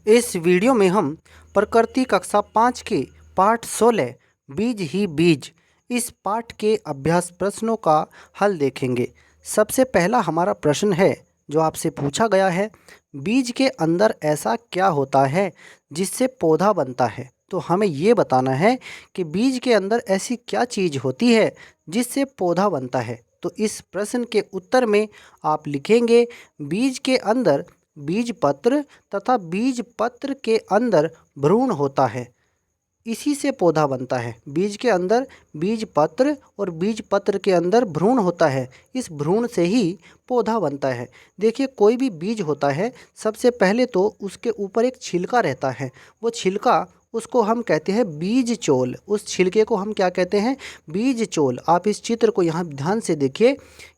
इस वीडियो में हम प्रकृति कक्षा 5 के पाठ 16 बीज ही बीज इस पाठ के अभ्यास प्रश्नों का हल देखेंगे। सबसे पहला हमारा प्रश्न है जो आपसे पूछा गया है, बीज के अंदर ऐसा क्या होता है जिससे पौधा बनता है। तो हमें ये बताना है कि बीज के अंदर ऐसी क्या चीज़ होती है जिससे पौधा बनता है। तो इस प्रश्न के उत्तर में आप लिखेंगे, बीज के अंदर बीज पत्र तथा बीज पत्र के अंदर भ्रूण होता है, इसी से पौधा बनता है। बीज के अंदर बीज पत्र और बीज पत्र के अंदर भ्रूण होता है, इस भ्रूण से ही पौधा बनता है। देखिए, कोई भी बीज होता है, सबसे पहले तो उसके ऊपर एक छिलका रहता है। वो छिलका, उसको हम कहते हैं बीज चोल। उस छिलके को हम क्या कहते हैं? बीज चोल। आप इस चित्र को यहाँ ध्यान से देखिए।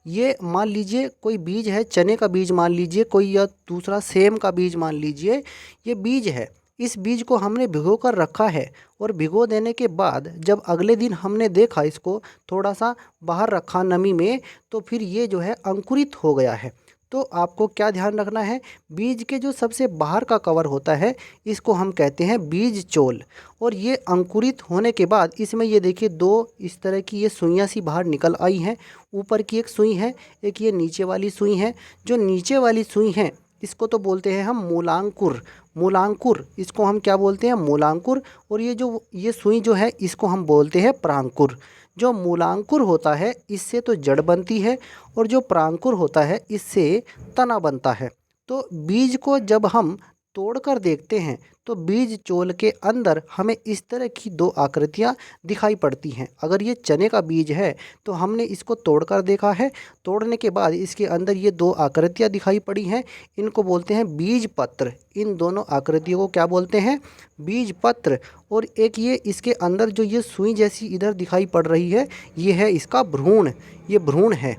ये मान लीजिए कोई बीज है, चने का बीज मान लीजिए, कोई या दूसरा सेम का बीज मान लीजिए। ये बीज है, इस बीज को हमने भिगो कर रखा है और भिगो देने के बाद जब अगले दिन हमने देखा, इसको थोड़ा सा बाहर रखा नमी में, तो फिर ये जो है अंकुरित हो गया है। तो आपको क्या ध्यान रखना है, बीज के जो सबसे बाहर का कवर होता है, इसको हम कहते हैं बीज चोल। और ये अंकुरित होने के बाद इसमें ये देखिए दो इस तरह की ये सुइयाँ सी बाहर निकल आई हैं। ऊपर की एक सुई है, एक ये नीचे वाली सुई है। जो नीचे वाली सुई है, इसको तो बोलते हैं हम मूलांकुर। मूलांकुर, इसको हम क्या बोलते हैं? मूलांकुर। और ये सुई जो है, इसको हम बोलते हैं प्रांकुर। जो मूलांकुर होता है, इससे तो जड़ बनती है, और जो प्रांकुर होता है, इससे तना बनता है। तो बीज को जब हम तोड़कर देखते हैं तो बीज चोल के अंदर हमें इस तरह की दो आकृतियाँ दिखाई पड़ती हैं। अगर ये चने का बीज है तो हमने इसको तोड़कर देखा है, तोड़ने के बाद इसके अंदर ये दो आकृतियाँ दिखाई पड़ी हैं, इनको बोलते हैं बीज पत्र। इन दोनों आकृतियों को क्या बोलते हैं? बीज पत्र। और एक ये इसके अंदर जो ये सुई जैसी इधर दिखाई पड़ रही है, ये है इसका भ्रूण, ये भ्रूण है।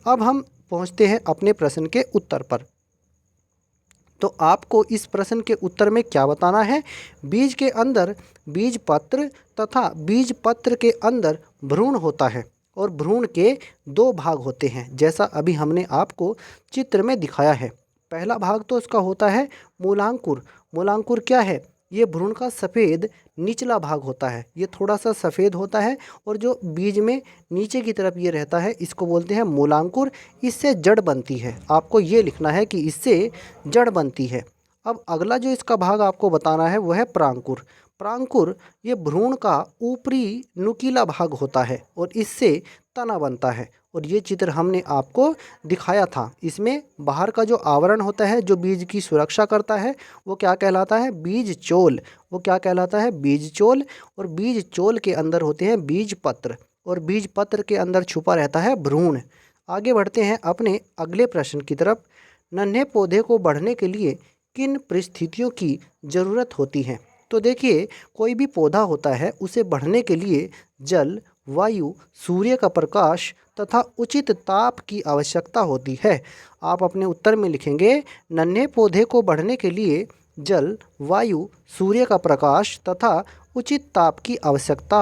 अब हम पहुँचते हैं अपने प्रश्न के उत्तर पर। तो आपको इस प्रश्न के उत्तर में क्या बताना है? बीज के अंदर बीज पत्र तथा बीज पत्र के अंदर भ्रूण होता है, और भ्रूण के दो भाग होते हैं, जैसा अभी हमने आपको चित्र में दिखाया है। पहला भाग तो इसका होता है मूलांकुर। मूलांकुर क्या है? ये भ्रूण का सफ़ेद निचला भाग होता है, ये थोड़ा सा सफ़ेद होता है, और जो बीज में नीचे की तरफ ये रहता है, इसको बोलते हैं मूलांकुर। इससे जड़ बनती है। आपको ये लिखना है कि इससे जड़ बनती है। अब अगला जो इसका भाग आपको बताना है वो है प्रांकुर। प्रांकुर ये भ्रूण का ऊपरी नुकीला भाग होता है, और इससे तना बनता है। और ये चित्र हमने आपको दिखाया था। इसमें बाहर का जो आवरण होता है, जो बीज की सुरक्षा करता है, वो क्या कहलाता है? बीज चोल। वो क्या कहलाता है? बीज चोल। और बीज चोल के अंदर होते हैं बीज पत्र, और बीज पत्र के अंदर छुपा रहता है भ्रूण। आगे बढ़ते हैं अपने अगले प्रश्न की तरफ। नन्हे पौधे को बढ़ने के लिए किन परिस्थितियों की ज़रूरत होती है? तो देखिए, कोई भी पौधा होता है, उसे बढ़ने के लिए जल, वायु, सूर्य का प्रकाश तथा उचित ताप की आवश्यकता होती है। आप अपने उत्तर में लिखेंगे, नन्हे पौधे को बढ़ने के लिए जल, वायु, सूर्य का प्रकाश तथा उचित ताप की आवश्यकता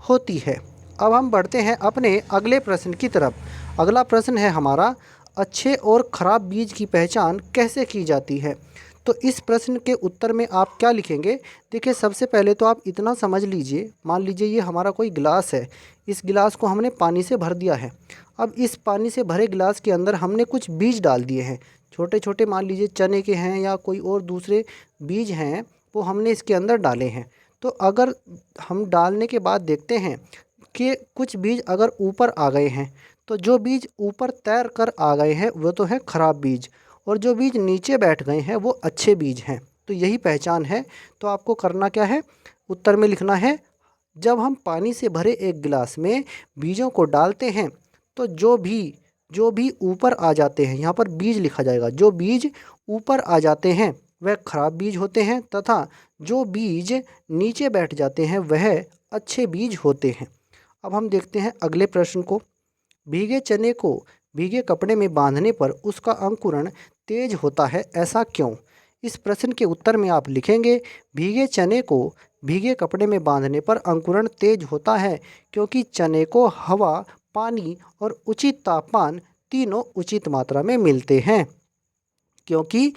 होती है। अब हम बढ़ते हैं अपने अगले प्रश्न की तरफ। अगला प्रश्न है हमारा, अच्छे और ख़राब बीज की पहचान कैसे की जाती है? तो इस प्रश्न के उत्तर में आप क्या लिखेंगे? देखिए, सबसे पहले तो आप इतना समझ लीजिए, मान लीजिए ये हमारा कोई गिलास है, इस गिलास को हमने पानी से भर दिया है। अब इस पानी से भरे गिलास के अंदर हमने कुछ बीज डाल दिए हैं, छोटे छोटे, मान लीजिए चने के हैं या कोई और दूसरे बीज हैं, वो हमने इसके अंदर डाले हैं। तो अगर हम डालने के बाद देखते हैं कि कुछ बीज अगर ऊपर आ गए हैं, तो जो बीज ऊपर तैर कर आ गए हैं वो तो है खराब बीज, और जो बीज नीचे बैठ गए हैं वो अच्छे बीज हैं। तो यही पहचान है। तो आपको करना क्या है? उत्तर में लिखना है, जब हम पानी से भरे एक गिलास में बीजों को डालते हैं, तो जो भी ऊपर आ जाते हैं, यहाँ पर बीज लिखा जाएगा, जो बीज ऊपर आ जाते हैं वह खराब बीज होते हैं, तथा जो बीज नीचे बैठ जाते हैं वह अच्छे बीज होते हैं। अब हम देखते हैं अगले प्रश्न को। भीगे चने को भीगे कपड़े में बांधने पर उसका अंकुरण तेज होता है, ऐसा क्यों? इस प्रश्न के उत्तर में आप लिखेंगे, भीगे चने को भीगे कपड़े में बांधने पर अंकुरण तेज होता है क्योंकि चने को हवा, पानी और उचित तापमान तीनों उचित मात्रा में मिलते हैं। क्योंकि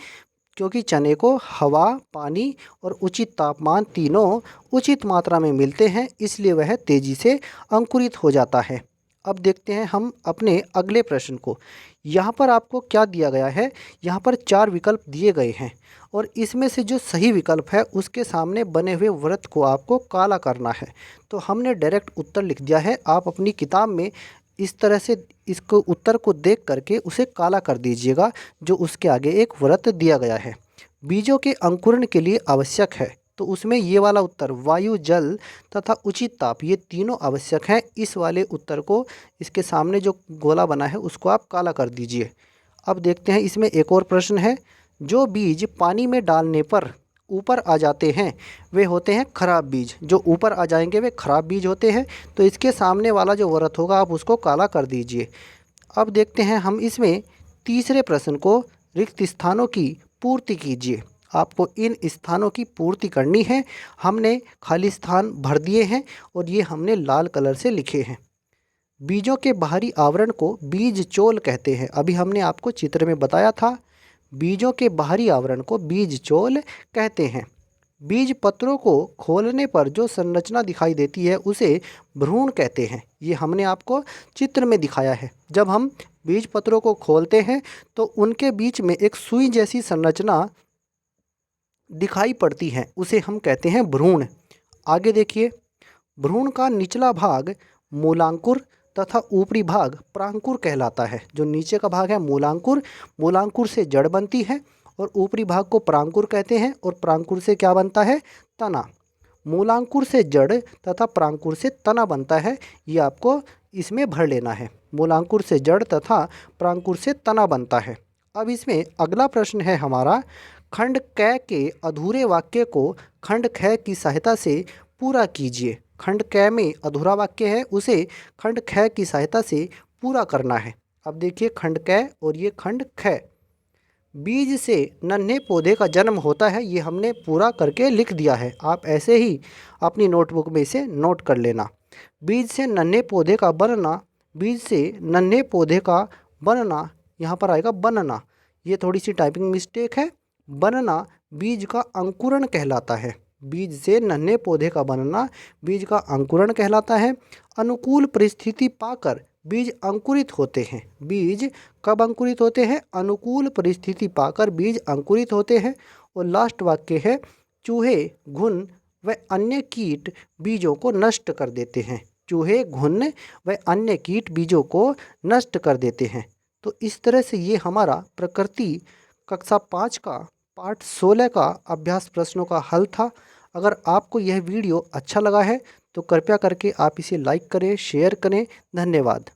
क्योंकि चने को हवा, पानी और उचित तापमान तीनों उचित मात्रा में मिलते हैं, इसलिए वह तेज़ी से अंकुरित हो जाता है। अब देखते हैं हम अपने अगले प्रश्न को। यहाँ पर आपको क्या दिया गया है, यहाँ पर 4 विकल्प दिए गए हैं और इसमें से जो सही विकल्प है उसके सामने बने हुए वृत्त को आपको काला करना है। तो हमने डायरेक्ट उत्तर लिख दिया है। आप अपनी किताब में इस तरह से इसको उत्तर को देख करके उसे काला कर दीजिएगा, जो उसके आगे एक वृत्त दिया गया है। बीजों के अंकुरण के लिए आवश्यक है, तो उसमें ये वाला उत्तर वायु, जल तथा उचित ताप, ये तीनों आवश्यक हैं। इस वाले उत्तर को, इसके सामने जो गोला बना है उसको आप काला कर दीजिए। अब देखते हैं इसमें एक और प्रश्न है। जो बीज पानी में डालने पर ऊपर आ जाते हैं वे होते हैं खराब बीज। जो ऊपर आ जाएंगे वे खराब बीज होते हैं। तो इसके सामने वाला जो वृत्त होगा आप उसको काला कर दीजिए। अब देखते हैं हम इसमें तीसरे प्रश्न को, रिक्त स्थानों की पूर्ति कीजिए। आपको इन स्थानों की पूर्ति करनी है। हमने खाली स्थान भर दिए हैं और ये हमने लाल कलर से लिखे हैं। बीजों के बाहरी आवरण को बीज चोल कहते हैं। अभी हमने आपको चित्र में बताया था, बीजों के बाहरी आवरण को बीज चोल कहते हैं। बीज पत्रों को खोलने पर जो संरचना दिखाई देती है उसे भ्रूण कहते हैं। ये हमने आपको चित्र में दिखाया है। जब हम बीज पत्रों को खोलते हैं तो उनके बीच में एक सुई जैसी संरचना दिखाई पड़ती है, उसे हम कहते हैं भ्रूण। आगे देखिए, भ्रूण का निचला भाग मूलांकुर तथा ऊपरी भाग प्रांकुर कहलाता है। जो नीचे का भाग है मूलांकुर, मूलांकुर से जड़ बनती है और ऊपरी भाग को प्रांकुर कहते हैं। और प्रांकुर से क्या बनता है, तना। मूलांकुर से जड़ तथा प्रांकुर से तना बनता है। ये आपको इसमें भर लेना है। मूलांकुर से जड़ तथा प्रांकुर से तना बनता है। अब इसमें अगला प्रश्न है हमारा, खंड क के अधूरे वाक्य को खंड ख की सहायता से पूरा कीजिए। खंड क में अधूरा वाक्य है, उसे खंड ख की सहायता से पूरा करना है। अब देखिए खंड क और ये खंड ख। बीज से नन्हे पौधे का जन्म होता है, ये हमने पूरा करके लिख दिया है। आप ऐसे ही अपनी नोटबुक में इसे नोट कर लेना। बीज से नन्हे पौधे का बनना, बीज से नन्हे पौधे का बनना, यहाँ पर आएगा बनना। ये थोड़ी सी टाइपिंग मिस्टेक है। बनना बीज का अंकुरण कहलाता है। बीज से नन्हे पौधे का बनना बीज का अंकुरण कहलाता है। अनुकूल परिस्थिति पाकर बीज अंकुरित होते हैं। बीज कब अंकुरित होते हैं, अनुकूल परिस्थिति पाकर बीज अंकुरित होते हैं। और लास्ट वाक्य है, चूहे, घुन व अन्य कीट बीजों को नष्ट कर देते हैं। चूहे, घुन व अन्य कीट बीजों को नष्ट कर देते हैं। तो इस तरह से ये हमारा प्रकृति कक्षा 5 का पाठ 16 का अभ्यास प्रश्नों का हल था। अगर आपको यह वीडियो अच्छा लगा है तो कृपया करके आप इसे लाइक करें, शेयर करें। धन्यवाद।